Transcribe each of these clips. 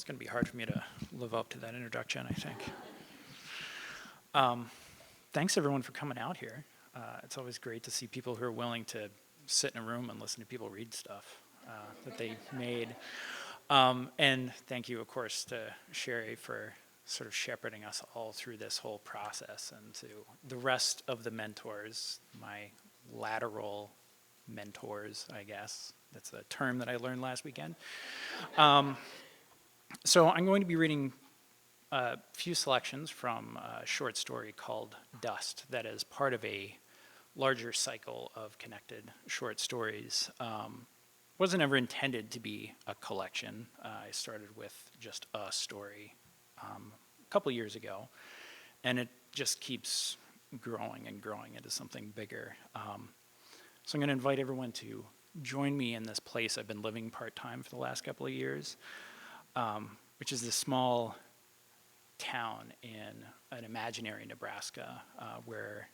It's going to be hard for me to live up to that introduction, I think. Thanks everyone for coming out here. It's always great to see people who are willing to sit in a room and listen to people read stuff that they made. And thank you, of course, to Sherry for sort of shepherding us all through this whole process, and to the rest of the mentors, my lateral mentors, I guess. That's a term that I learned last weekend. So I'm going to be reading a few selections from a short story called Dust that is part of a larger cycle of connected short stories. Wasn't ever intended to be a collection. I started with just a story a couple years ago, and it just keeps growing and growing into something bigger. So I'm going to invite everyone to join me in this place I've been living part-time for the last couple of years, which is this small town in an imaginary Nebraska where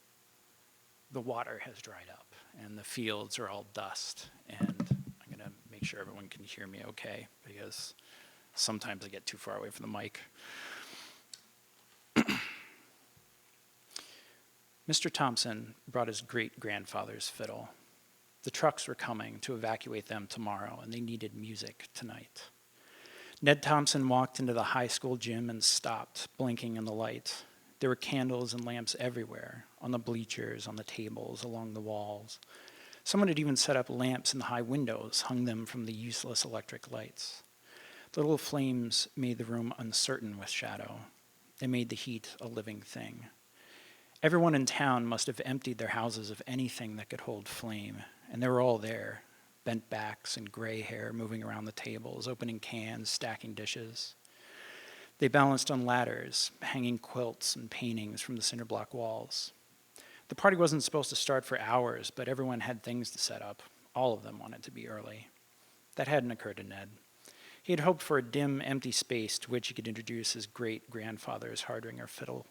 the water has dried up and the fields are all dust. And I'm going to make sure everyone can hear me okay, because sometimes I get too far away from the mic. Mr. Thompson brought his great-grandfather's fiddle. The trucks were coming to evacuate them tomorrow, and they needed music tonight. Ned Thompson walked into the high school gym and stopped, blinking in the light. There were candles and lamps everywhere, on the bleachers, on the tables, along the walls. Someone had even set up lamps in the high windows, hung them from the useless electric lights. The little flames made the room uncertain with shadow. They made the heat a living thing. Everyone in town must have emptied their houses of anything that could hold flame, and they were all there, bent backs and gray hair moving around the tables, opening cans, stacking dishes. They balanced on ladders, hanging quilts and paintings from the cinder block walls. The party wasn't supposed to start for hours, but everyone had things to set up. All of them wanted to be early. That hadn't occurred to Ned. He had hoped for a dim, empty space to which he could introduce his great-grandfather's Hardringer fiddle.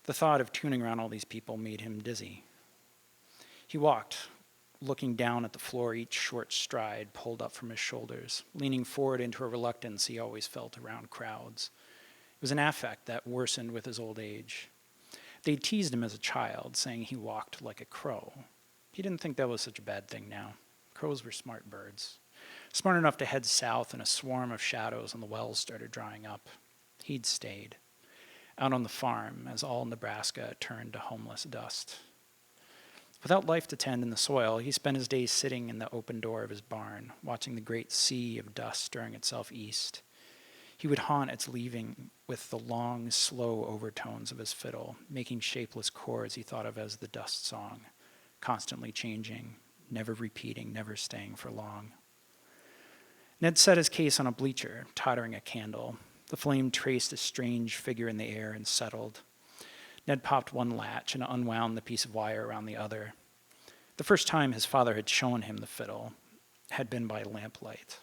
The thought of tuning around all these people made him dizzy. He walked, looking down at the floor, each short stride pulled up from his shoulders, leaning forward into a reluctance he always felt around crowds. It was an affect that worsened with his old age. They teased him as a child, saying he walked like a crow. He didn't think that was such a bad thing now. Crows were smart birds, smart enough to head south in a swarm of shadows when the wells started drying up. He'd stayed out on the farm as all Nebraska turned to homeless dust. Without life to tend in the soil, he spent his days sitting in the open door of his barn, watching the great sea of dust stirring itself east. He would haunt its leaving with the long, slow overtones of his fiddle, making shapeless chords he thought of as the dust song, constantly changing, never repeating, never staying for long. Ned set his case on a bleacher, tottering a candle. The flame traced a strange figure in the air and settled. Ned popped one latch and unwound the piece of wire around the other. The first time his father had shown him the fiddle had been by lamplight.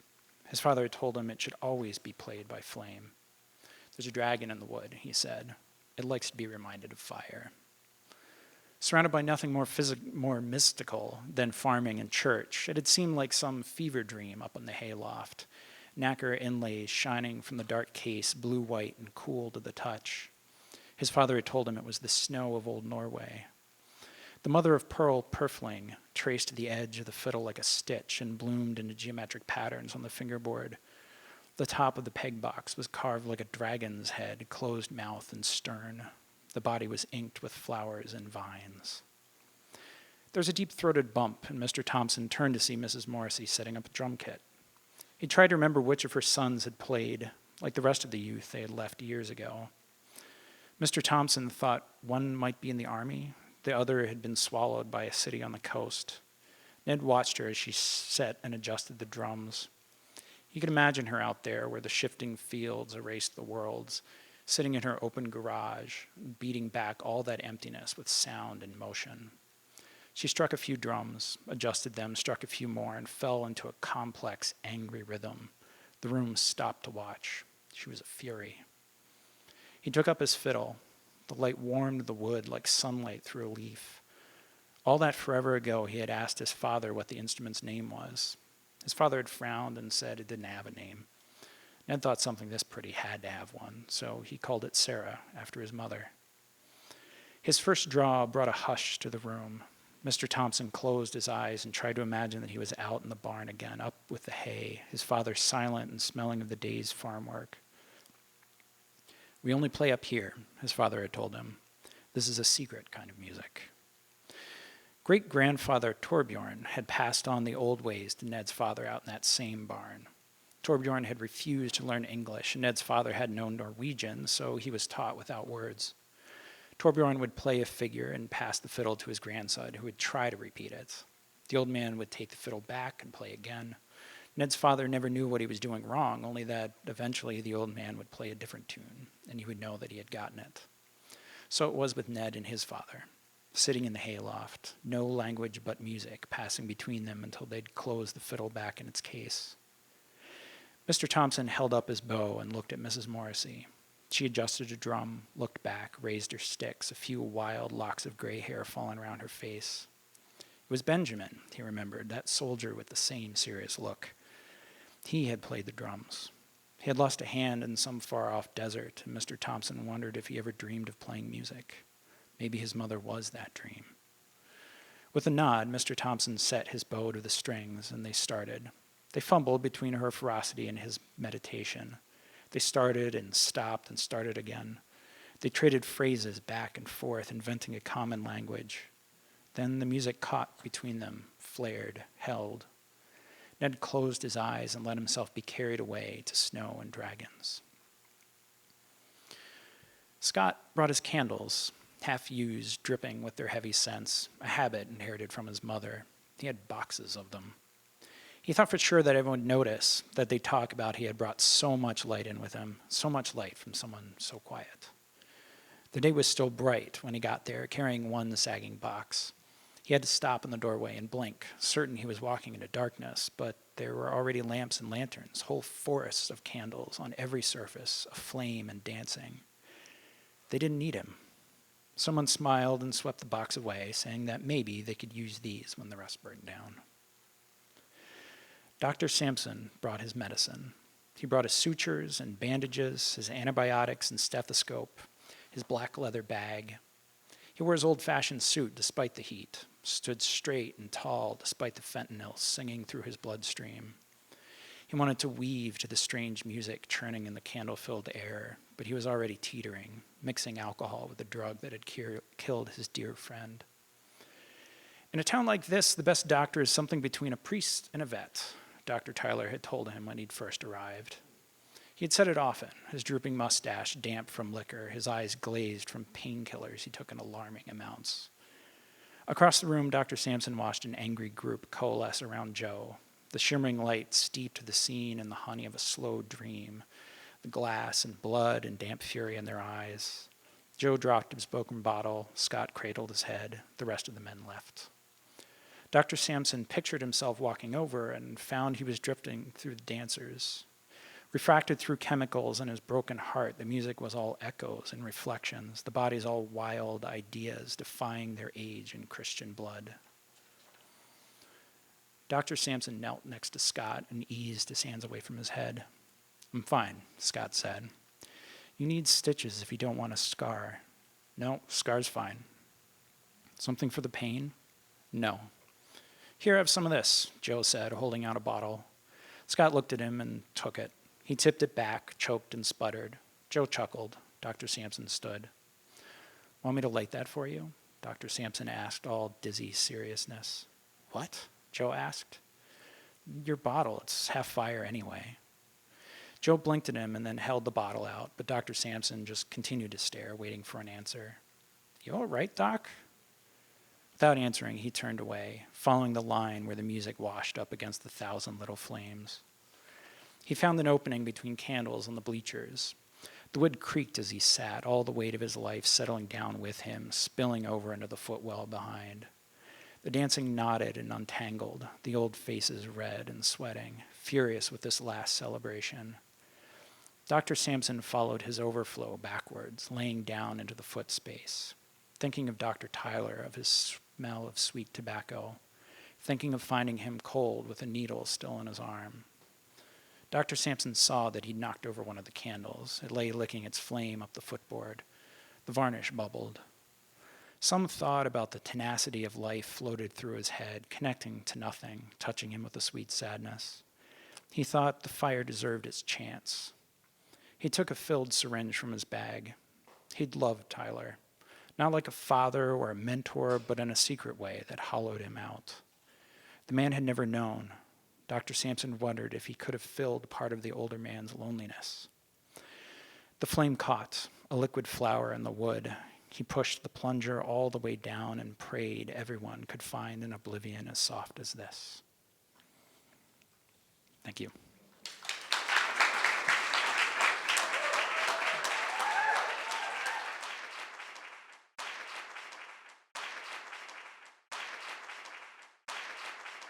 His father had told him it should always be played by flame. "There's a dragon in the wood," he said. "It likes to be reminded of fire." Surrounded by nothing more mystical than farming and church, it had seemed like some fever dream up on the hayloft. Nacre inlays shining from the dark case, blue-white and cool to the touch. His father had told him it was the snow of old Norway. The mother-of-pearl purfling traced the edge of the fiddle like a stitch and bloomed into geometric patterns on the fingerboard. The top of the peg box was carved like a dragon's head, closed-mouthed and stern. The body was inked with flowers and vines. There was a deep-throated bump, and Mr. Thompson turned to see Mrs. Morrissey setting up a drum kit. He tried to remember which of her sons had played, like the rest of the youth they had left years ago. Mr. Thompson thought one might be in the army, the other had been swallowed by a city on the coast. Ned watched her as she set and adjusted the drums. He could imagine her out there where the shifting fields erased the worlds, sitting in her open garage, beating back all that emptiness with sound and motion. She struck a few drums, adjusted them, struck a few more, and fell into a complex, angry rhythm. The room stopped to watch. She was a fury. He took up his fiddle. The light warmed the wood like sunlight through a leaf. All that forever ago he had asked his father what the instrument's name was. His father had frowned and said it didn't have a name. Ned thought something this pretty had to have one, so he called it Sarah, after his mother. His first draw brought a hush to the room. Mr. Thompson closed his eyes and tried to imagine that he was out in the barn again, up with the hay, his father silent and smelling of the day's farm work. "We only play up here," his father had told him. "This is a secret kind of music." Great-grandfather Torbjorn had passed on the old ways to Ned's father out in that same barn. Torbjorn had refused to learn English, and Ned's father had known Norwegian, so he was taught without words. Torbjorn would play a figure and pass the fiddle to his grandson, who would try to repeat it. The old man would take the fiddle back and play again. Ned's father never knew what he was doing wrong, only that eventually the old man would play a different tune, and he would know that he had gotten it. So it was with Ned and his father, sitting in the hayloft, no language but music passing between them until they'd closed the fiddle back in its case. Mr. Thompson held up his bow and looked at Mrs. Morrissey. She adjusted a drum, looked back, raised her sticks, a few wild locks of gray hair falling around her face. It was Benjamin, he remembered, that soldier with the same serious look. He had played the drums. He had lost a hand in some far-off desert, and Mr. Thompson wondered if he ever dreamed of playing music. Maybe his mother was that dream. With a nod, Mr. Thompson set his bow to the strings, and they started. They fumbled between her ferocity and his meditation. They started and started again. They traded phrases back and forth, inventing a common language. Then the music caught between them, flared, held. Ned closed his eyes and let himself be carried away to snow and dragons. Scott brought his candles, half-used, dripping with their heavy scents, a habit inherited from his mother. He had boxes of them. He thought for sure that everyone would notice, that they'd talk about he had brought so much light in with him, so much light from someone so quiet. The day was still bright when he got there, carrying one sagging box. He had to stop in the doorway and blink, certain he was walking into darkness, but there were already lamps and lanterns, whole forests of candles on every surface, aflame and dancing. They didn't need him. Someone smiled and swept the box away, saying that maybe they could use these when the rest burned down. Dr. Sampson brought his medicine. He brought his sutures and bandages, his antibiotics and stethoscope, his black leather bag. He wore his old-fashioned suit despite the heat, stood straight and tall despite the fentanyl singing through his bloodstream. He wanted to weave to the strange music churning in the candle-filled air, but he was already teetering, mixing alcohol with the drug that had killed his dear friend. In a town like this, the best doctor is something between a priest and a vet, Dr. Tyler had told him when he'd first arrived. He had said it often, his drooping mustache damp from liquor, his eyes glazed from painkillers he took in alarming amounts. Across the room, Dr. Sampson watched an angry group coalesce around Joe, the shimmering light steeped the scene in the honey of a slow dream, the glass and blood and damp fury in their eyes. Joe dropped his broken bottle, Scott cradled his head, the rest of the men left. Dr. Sampson pictured himself walking over and found he was drifting through the dancers. Refracted through chemicals in his broken heart, the music was all echoes and reflections, the bodies all wild ideas defying their age in Christian blood. Dr. Sampson knelt next to Scott and eased his hands away from his head. "I'm fine," Scott said. "You need stitches if you don't want a scar." "No, scar's fine." "Something for the pain?" "No." "Here, have some of this," Joe said, holding out a bottle. Scott looked at him and took it. He tipped it back, choked and sputtered. Joe chuckled. Dr. Sampson stood. "Want me to light that for you?" Dr. Sampson asked, all dizzy seriousness. "What?" Joe asked. "Your bottle, it's half fire anyway." Joe blinked at him and then held the bottle out, but Dr. Sampson just continued to stare, waiting for an answer. "You all right, Doc?" Without answering, he turned away, following the line where the music washed up against the 1,000 little flames. He found an opening between candles on the bleachers. The wood creaked as he sat, all the weight of his life settling down with him, spilling over into the footwell behind. The dancing nodded and untangled, the old faces red and sweating, furious with this last celebration. Dr. Sampson followed his overflow backwards, laying down into the foot space, thinking of Dr. Tyler, of his smell of sweet tobacco, thinking of finding him cold with a needle still in his arm. Dr. Sampson saw that he'd knocked over one of the candles. It lay licking its flame up the footboard. The varnish bubbled. Some thought about the tenacity of life floated through his head, connecting to nothing, touching him with a sweet sadness. He thought the fire deserved its chance. He took a filled syringe from his bag. He'd loved Tyler, not like a father or a mentor, but in a secret way that hollowed him out. The man had never known. Dr. Sampson wondered if he could have filled part of the older man's loneliness. The flame caught, a liquid flower in the wood. He pushed the plunger all the way down and prayed everyone could find an oblivion as soft as this. Thank you.